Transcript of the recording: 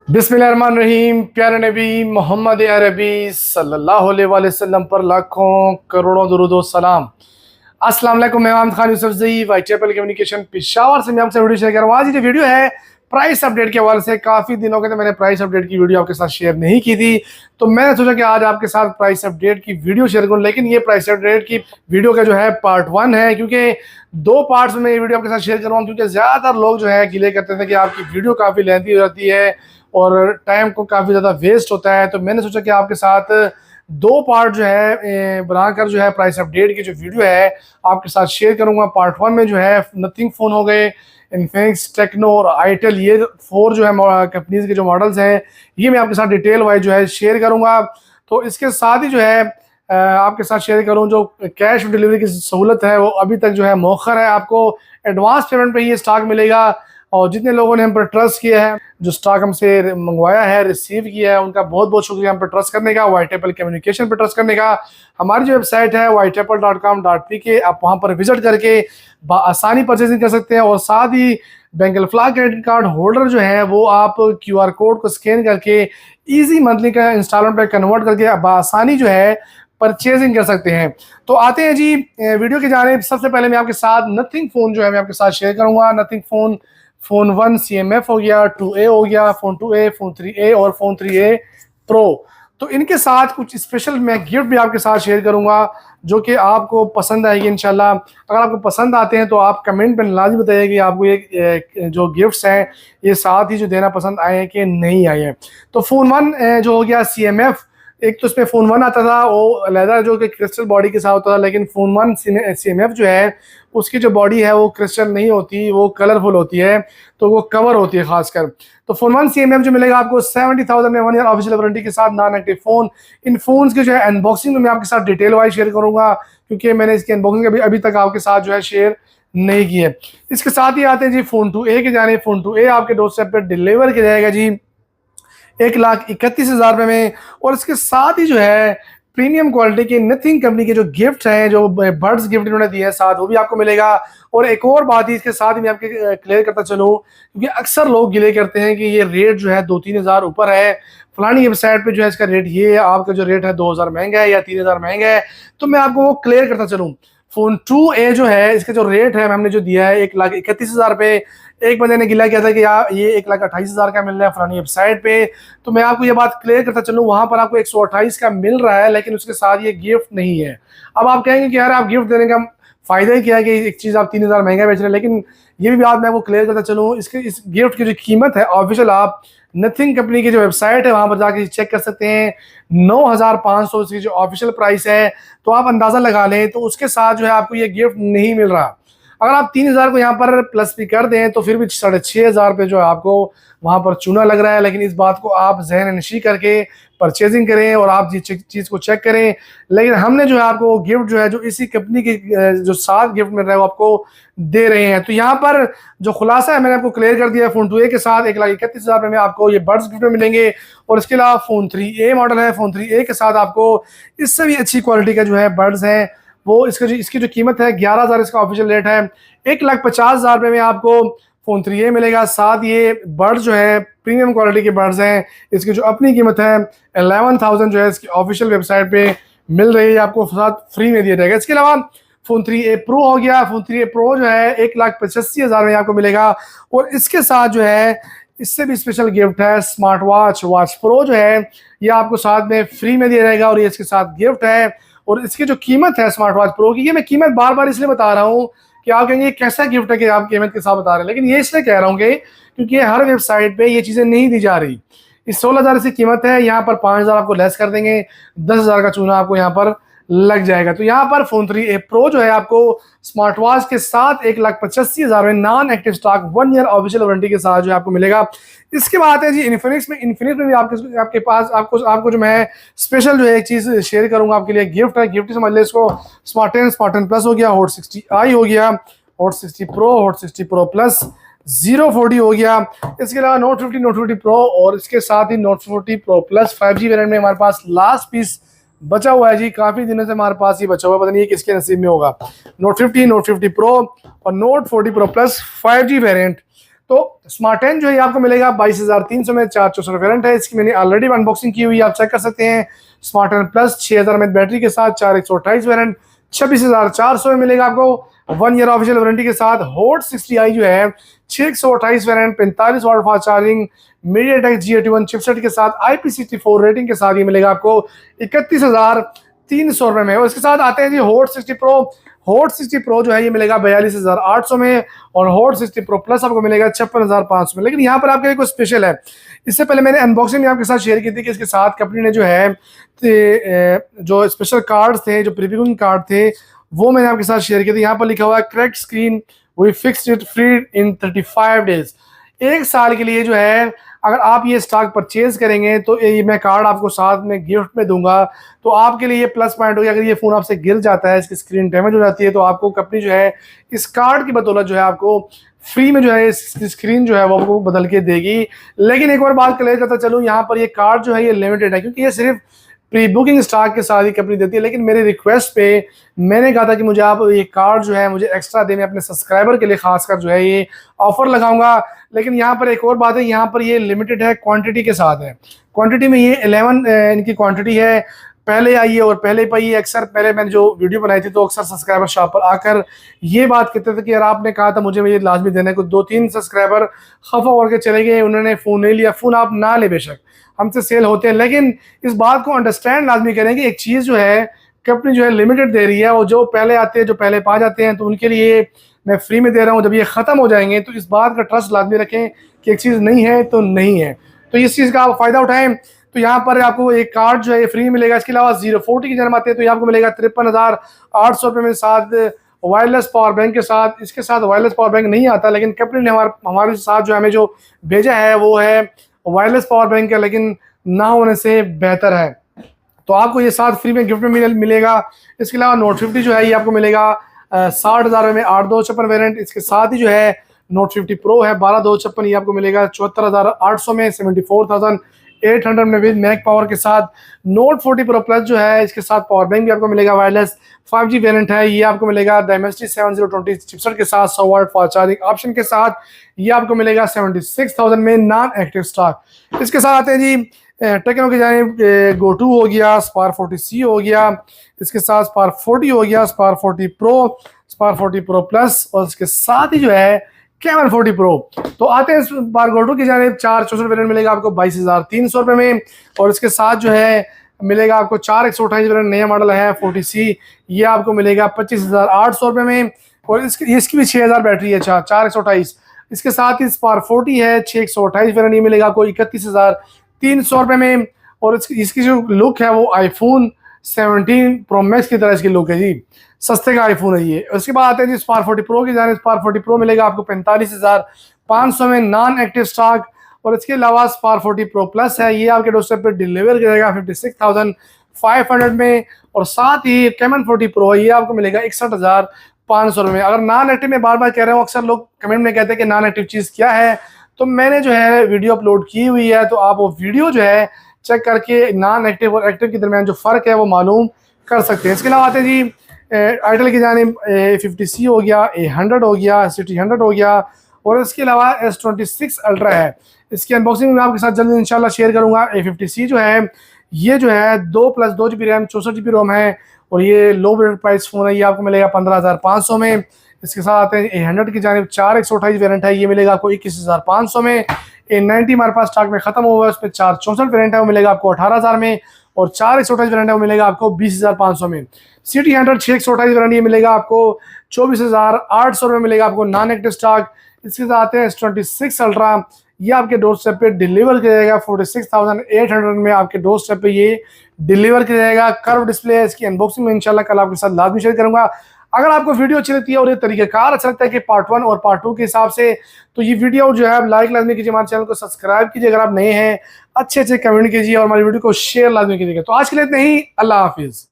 बिस्मिल्लाहिर्रहमानिर्रहीम। प्यारे नबी मोहम्मद अरबी सल्लल्लाहु अलैहि वसल्लम पर लाखों करोड़ों दुरूद व सलाम। अस्सलाम वालेकुम। मैं इमाम खान यूसुफजई वाइटेपल कम्युनिकेशन पेशावर से मैं आपसे वीडियो शेयर कर रहा हूँ। आज ये जो वीडियो है प्राइस अपडेट के हवाले से, काफ़ी दिनों के तो मैंने प्राइस अपडेट की वीडियो आपके साथ शेयर नहीं की थी, तो मैंने सोचा कि आज आपके साथ प्राइस अपडेट की वीडियो शेयर करूँ। लेकिन ये प्राइस अपडेट की वीडियो का जो है पार्ट 1 है, क्योंकि दो पार्ट्स में ये वीडियो आपके साथ शेयर कर रहा हूँ, क्योंकि ज़्यादातर लोग जो है गिले करते थे कि आपकी वीडियो काफ़ी लेंथी हो जाती है और टाइम को काफ़ी ज़्यादा वेस्ट होता है। तो मैंने सोचा कि आपके साथ दो पार्ट जो है बनाकर जो है प्राइस अपडेट की जो वीडियो है आपके साथ शेयर करूंगा। पार्ट 1 में जो है नथिंग फ़ोन हो गए, इन्फिनिक्स, टेक्नो और आईटेल, ये 4 जो है कंपनीज के जो मॉडल्स हैं, ये मैं आपके साथ डिटेल वाइज जो है शेयर करूंगा। तो इसके साथ ही जो है आपके साथ शेयर करूं, जो कैश डिलीवरी की सहूलत है वो अभी तक जो है मौखर है। आपको एडवांस पेमेंट पे ये स्टॉक मिलेगा, और जितने लोगों ने हम पर ट्रस्ट किया है, जो स्टॉक हमसे मंगवाया है, रिसीव किया है, उनका बहुत बहुत शुक्रिया हम पर ट्रस्ट करने का, वाइटेपल कम्युनिकेशन पर ट्रस्ट करने का। हमारी जो वेबसाइट है whiteapple.com.pk, आप वहाँ पर विजिट करके आसानी परचेजिंग कर सकते हैं। और साथ ही बैंकलफ्ला क्रेडिट कार्ड होल्डर जो है वो आप QR कोड को स्कैन करके ईजी मंथली का इंस्टॉलमेंट पे कन्वर्ट करके आसानी जो है परचेजिंग कर सकते हैं। तो आते हैं जी वीडियो की जानिब। सबसे पहले मैं आपके साथ नथिंग फ़ोन जो है मैं आपके साथ शेयर करूंगा। नथिंग फ़ोन, फ़ोन 1 CMF हो गया, 2A हो गया, फ़ोन 2A, फ़ोन 3A और फ़ोन 3A प्रो। तो इनके साथ कुछ स्पेशल मैं गिफ्ट भी आपके साथ शेयर करूंगा, जो कि आपको पसंद आएगी इंशाल्लाह। अगर आपको पसंद आते हैं तो आप कमेंट में लाजमी बताइए कि आपको ये जो गिफ्ट्स हैं ये साथ ही जो देना पसंद आए हैं कि नहीं आए हैं। तो फ़ोन 1 जो हो गया CMF, एक तो इसमें फ़ोन 1 आता था वो लेदर जो कि क्रिस्टल बॉडी के साथ होता था, लेकिन फ़ोन 1 CMF जो है उसकी जो बॉडी है वो क्रिस्टल नहीं होती, वो कलरफुल होती है, तो वो कवर होती है खासकर। तो फ़ोन 1 CMF जो मिलेगा आपको 70,000 में 1 ईयर ऑफिशियल वारंटी के साथ, नॉन एक्टिव फ़ोन। इन फ़ोन्स की जो है अनबॉक्सिंग में मैं आपके साथ डिटेल वाइज शेयर करूँगा, क्योंकि मैंने इसकी अनबॉक्सिंग अभी तक आपके साथ जो है शेयर नहीं की है। इसके साथ ही आते हैं जी फ़ोन 2A के जाने। फ़ोन 2A आपके डोरस्टेप पर डिलीवर किया जाएगा जी 1,31,000 रुपये में। और इसके साथ ही जो है प्रीमियम क्वालिटी के नथिंग कंपनी के जो गिफ्ट हैं, जो बर्ड्स गिफ्ट इन्होंने दिए हैं साथ, वो भी आपको मिलेगा। और एक और बात ही इसके साथ ही मैं आपके क्लियर करता चलूँ, क्योंकि अक्सर लोग गिले करते हैं कि ये रेट जो है 2-3 हज़ार ऊपर है, फलानी वेबसाइट पे जो है इसका रेट ये है, आपका जो रेट है 2,000 महंगा है या 3,000 महंगा है। तो मैं आपको वो क्लियर करता चलूँ, फ़ोन 2A जो है इसका जो रेट है हमने जो दिया है 1,31,000 रुपये। एक बंदे ने गिला किया था कि यार ये 1,28,000 का मिल रहा है फलानी वेबसाइट पे, तो मैं आपको ये बात क्लियर करता चलूँ, वहाँ पर आपको 128 का मिल रहा है, लेकिन उसके साथ ये गिफ्ट नहीं है। अब आप कहेंगे कि यार आप गिफ्ट देने का फ़ायदा ही क्या है कि एक चीज़ आप 3,000 महंगा बेच रहे हैं, लेकिन ये भी बात मैं आपको क्लियर करता चलूँ, इसके इस गिफ्ट की जो कीमत है ऑफिशियल, आप नथिंग कंपनी की जो वेबसाइट है वहाँ पर जाके चेक कर सकते हैं। 9,500 इसकी जो ऑफिशियल प्राइस है, तो आप अंदाज़ा लगा लें, तो उसके साथ जो है आपको ये गिफ्ट नहीं मिल रहा। अगर आप 3,000 को यहाँ पर प्लस भी कर दें तो फिर भी 6,500 रुपये जो है आपको वहाँ पर चूना लग रहा है। लेकिन इस बात को आप जहन नशी करके परचेजिंग करें और आप चीज़ को चेक करें। लेकिन हमने जो है आपको गिफ्ट जो है जो इसी कंपनी की जो साथ गिफ्ट मिल रहा है वो आपको दे रहे हैं। तो यहाँ पर जो खुलासा है मैंने आपको क्लियर कर दिया। फ़ोन 2A के साथ 1,31,000 रुपये में आपको ये बड्स गिफ्ट में मिलेंगे। और इसके अलावा फ़ोन 3A मॉडल है, फ़ोन 3A के साथ आपको इससे भी अच्छी क्वालिटी का जो है बड्स हैं, वो इसकी जो कीमत है 11,000 इसका ऑफिशियल रेट है। 1,50,000 रुपये में आपको फ़ोन 3A मिलेगा। साथ ये बड्स जो है प्रीमियम क्वालिटी के बड्स हैं, इसकी जो अपनी कीमत है 11,000 जो है इसकी ऑफिशियल वेबसाइट पे मिल रही है, आपको साथ फ्री में दिया जाएगा। इसके अलावा फ़ोन 3A प्रो हो गया, फ़ोन 3A प्रो जो है 1,85,000 में आपको मिलेगा। और इसके साथ जो है इससे भी स्पेशल गिफ्ट है स्मार्ट वॉच प्रो जो है, ये आपको साथ में फ्री में दिया जाएगा और ये इसके साथ गिफ्ट है। और इसकी जो कीमत है स्मार्ट वॉच प्रो की, ये मैं कीमत बार बार इसलिए बता रहा हूँ कि आप कहेंगे कैसा गिफ्ट है कि आप कीमत के साथ बता रहे हैं, लेकिन ये इसलिए कह रहा हूँ कि क्योंकि हर वेबसाइट पे ये चीज़ें नहीं दी जा रही। इस 16,000 इसकी कीमत है, यहाँ पर 5,000 आपको लेस कर देंगे, 10,000 का चूना आपको यहाँ पर लग जाएगा। तो यहाँ पर फ़ोन 3A प्रो जो है आपको स्मार्ट वॉच के साथ 1,85,000 में non active stock 1 year official warranty के साथ जो है आपको मिलेगा। इसके बाद है जी इन्फिनिक्स में। इन्फिनिक्स में भी आपके पास आपको जो मैं स्पेशल जो है एक चीज़ शेयर करूंगा आपके लिए, गिफ्ट है। गिफ्ट समझ ले इसको, स्मार्ट 10 प्लस हो गया, हॉट 60i हो गया, hot 60 pro, hot 60 pro plus, 040 हो गया। इसके अलावा नोट 50 प्रो और इसके साथ ही note 40 pro plus 5G variant में हमारे पास लास्ट पीस बचा हुआ है जी। काफ़ी दिनों से हमारे पास ही बचा हुआ है, पता नहीं ये किसके नसीब में होगा। नोट 50 प्रो और note 40 pro plus 5G variant तो स्मार्ट 10 जो है आपको मिलेगा 22,300 में, 464 वेरिएंट है इसकी, मैंने ऑलरेडी अनबॉक्सिंग की हुई है, आप चेक कर सकते हैं। स्मार्ट 10 प्लस 6000 में बैटरी के साथ, 4128 वेरिएंट 26,400 में मिलेगा आपको 1 ईयर ऑफिशियल वारंटी के साथ। हॉट 60i जो है 628 variant, 45 watt fast charging, MediaTek G81 chipset के साथ, IP64 रेटिंग के साथ ये मिलेगा आपको 31,300 रुपए में। और इसके साथ आते हैं जी हॉट 60 प्रो। हॉट 60 प्रो जो है ये मिलेगा 42,800 में, और हॉट 60 प्रो प्लस आपको मिलेगा 56,500 में। लेकिन यहाँ पर आपके लिए कुछ स्पेशल है। इससे पहले मैंने अनबॉक्सिंग में आपके साथ शेयर की थी कि इसके साथ कंपनी ने जो है जो स्पेशल कार्ड थे, जो प्रीमियम कार्ड थे, वो मैंने आपके साथ शेयर किए थे। यहाँ पर लिखा हुआ है cracked screen we fixed it free in 35 days. 1 साल के लिए जो है अगर आप ये स्टॉक परचेज करेंगे तो ये मैं कार्ड आपको साथ में गिफ्ट में दूंगा। तो आपके लिए ये प्लस पॉइंट हो गया। अगर ये फ़ोन आपसे गिर जाता है, इसकी स्क्रीन डैमेज हो जाती है, तो आपको कंपनी जो है इस कार्ड की बदौलत जो है आपको फ्री में जो है इसकी स्क्रीन जो है वो आपको बदल के देगी। लेकिन एक और बात क्लियर करता चलूँ, यहाँ पर ये कार्ड जो है ये लिमिटेड है, क्योंकि ये सिर्फ प्री बुकिंग स्टॉक के साथ ही कंपनी देती है। लेकिन मेरी रिक्वेस्ट पे मैंने कहा था कि मुझे आप ये कार्ड जो है मुझे एक्स्ट्रा देने, अपने सब्सक्राइबर के लिए खासकर जो है ये ऑफर लगाऊंगा। लेकिन यहाँ पर एक और बात है, यहाँ पर ये लिमिटेड है, क्वांटिटी के साथ है। क्वांटिटी में ये 11 इनकी क्वांटिटी है। पहले आइए और पहले पाइए। अक्सर पहले मैंने जो वीडियो बनाई थी तो अक्सर सब्सक्राइबर शॉप पर आकर ये बात कहते थे कि यार आपने कहा था मुझे ये लाजमी देना है। कुछ 2-3 सब्सक्राइबर खफा होकर के चले गए, उन्होंने फ़ोन नहीं लिया। फ़ोन आप ना ले, बेशक हमसे सेल होते हैं, लेकिन इस बात को अंडरस्टैंड लाजमी करें कि एक चीज़ जो है कंपनी जो है लिमिटेड दे रही है, और जो पहले आते हैं, जो पहले पा जाते हैं, तो उनके लिए मैं फ्री में दे रहा हूँ। जब ये ख़त्म हो जाएंगे तो इस बात का ट्रस्ट लाजमी रखें कि एक चीज़ नहीं है तो नहीं है, तो इस चीज़ का आप फ़ायदा उठाएं। तो यहाँ पर आपको एक कार्ड जो है ये फ्री मिलेगा। इसके अलावा 040 की जन्म आते हैं तो ये आपको मिलेगा 53,800 रुपये में, साथ वायरलेस पावर बैंक के साथ। इसके साथ वायरलेस पावर बैंक नहीं आता, लेकिन कंपनी ने हमारे साथ जो हमें जो भेजा है वो है वायरलेस पावर बैंक है, लेकिन ना होने से बेहतर है। तो आपको ये साथ फ्री में गिफ्ट में मिलेगा। इसके अलावा नोट 50 जो है ये आपको मिलेगा 60,000 में, 8/256 वेरिएंट। इसके साथ ही जो है नोट 50 प्रो है 12/256, ये आपको मिलेगा 74,800 में, 74,800 में विद मैक पावर के साथ। नोट 40 प्रो प्लस जो है इसके साथ पावर बैंक भी आपको मिलेगा, वायरलेस 5G वेरिएंट है, ये आपको मिलेगा Dimensity 7020 चिपसेट के साथ, 100 वाट फास्ट चार्जिंग ऑप्शन के साथ। ये आपको मिलेगा 76,000 में, नॉन एक्टिव स्टॉक। इसके साथ आते हैं जी टेक्नो की जानिब गो 2 हो गया, स्पार 40C हो गया, इसके साथ स्पार 40 हो गया, spar 40 pro, spar 40 pro plus, और इसके साथ ही जो है कैमन 40 प्रो। तो आते हैं स्पार गो 2 की जानिब। 464 वेरिएंट मिलेगा आपको 22,300 रुपये में, और इसके साथ जो है मिलेगा आपको 4128 वेरिएंट, नया मॉडल है 40C, ये आपको मिलेगा 25,800 रुपये में, और इसकी भी 6000 बैटरी है, 4128। इसके साथ ही स्पार 40 है 628 वेरिएंट, ये मिलेगा आपको 31,300 रुपये में, और इसकी जो लुक है वो आईफोन 17 प्रो मैक्स की तरह इसकी लुक है जी, सस्ते का आईफोन है ये। उसके बाद आते हैं जी स्पार 40 प्रो की जाने। स्पार 40 प्रो मिलेगा आपको 45,500 में, नॉन एक्टिव स्टॉक। और इसके अलावा स्पार 40 प्रो प्लस है, ये आपके डोरस्टेप पे डिलीवर करेगा 56,500 में, और साथ ही कैमन 40 प्रो ये आपको मिलेगा 61,500 में। अगर नॉन एक्टिव में बार बार कह रहे हो, अक्सर लोग कमेंट में कहते हैं कि नॉन एक्टिव चीज़ क्या है, तो मैंने जो है वीडियो अपलोड की हुई है, तो आप वो वीडियो जो है चेक करके नॉन एक्टिव और एक्टिव के दरमियान जो फ़र्क है वो मालूम कर सकते हैं। इसके अलावा आते हैं जी आइटल की जानिब A50C हो गया, A100 हो गया, C100 हो गया, और इसके अलावा S26 अल्ट्रा है। इसकी अनबॉक्सिंग मैं आपके साथ जल्दी इंशाल्लाह शेयर करूंगा। A50C जो है ये जो है 2+2 GB रैम 64 GB रोम है, और ये लो बजट प्राइस फ़ोन है, ये आपको मिलेगा 15,500 में। इसके साथ आते हैं A100 की जानिब 4128 वेरिएंट है, ये मिलेगा आपको 21,500 में। A90 हमारे पास स्टॉक में खत्म हुआ है, उस पर 464 वेरिएंट है, वो मिलेगा आपको 18,000 में, और 4128 वेरिएंट है वो मिलेगा आपको 20,500 में। CT100 628 वेरिएंट ये मिलेगा आपको 24,800 में, मिलेगा आपको नॉन एक्टिव स्टॉक। इसके साथ आते हैं S26 अल्ट्रा, ये आपके डोर स्टेप पे डिलीवर किया जाएगा 46,800 में, आपके डोर स्टेप पे ये डिलीवर किया जाएगा। कर्व डिस्प्ले है, इसकी अनबॉक्सिंग में इंशाल्लाह कल आपके साथ लाजमी शेयर करूंगा। अगर आपको वीडियो अच्छी लगती है और ये तरीक़ाकार अच्छा लगता है कि पार्ट 1 और पार्ट 2 के हिसाब से, तो ये वीडियो जो है आप लाइक लाजमी कीजिए, हमारे चैनल को सब्सक्राइब कीजिए अगर आप नए हैं, अच्छे अच्छे कमेंट कीजिए, और हमारी वीडियो को शेयर लाजमी कीजिएगा। तो आज के लिए इतना ही, अल्लाह हाफिज़।